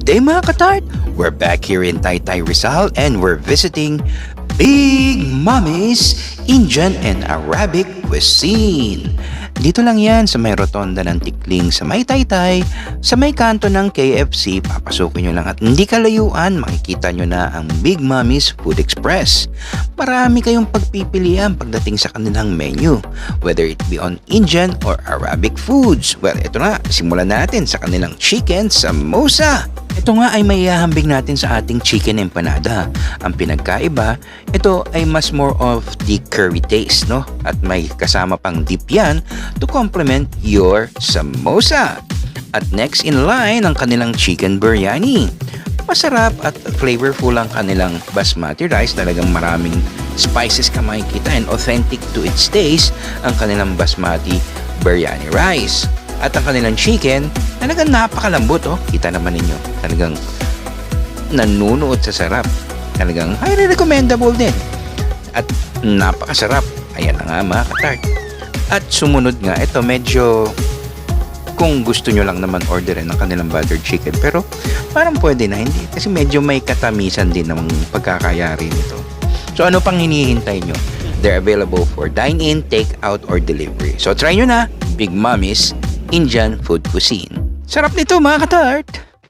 Good day mga katart! We're back here in Taytay Rizal and we're visiting Big Mommy's Indian and Arabic Cuisine. Dito lang yan sa may rotonda ng Tikling sa may Taytay, sa may kanto ng KFC. Papasukin nyo lang at hindi kalayuan, makikita nyo na ang Big Mommy's Food Express. Marami kayong pagpipilian pagdating sa kanilang menu, whether it be on Indian or Arabic foods. Well, ito na, simulan natin sa kanilang chicken samosa. Ito nga ay may ihahambing natin sa ating chicken empanada. Ang pinagkaiba, ito ay mas more of the curry taste, no? At may kasama pang dip yan to complement your samosa. At next in line, ang kanilang chicken biryani. Masarap at flavorful ang kanilang basmati rice. Talagang maraming spices ka makikita and authentic to its taste ang kanilang basmati biryani rice. At ang kanilang chicken, talagang napakalambot, oh. Kita naman ninyo, talagang nanunuot sa sarap. Talagang highly recommendable din. At napakasarap. Ayan na nga mga katart. At sumunod nga, ito medyo, kung gusto nyo lang naman orderin ng kanilang buttered chicken. Pero parang pwede na, hindi. Kasi medyo may katamisan din ng pagkakayari nito. So ano pang hinihintay nyo? They're available for dine-in, take-out, or delivery. So try nyo na, Big Mommy's Indian Food Cuisine. Sarap nito mga katart!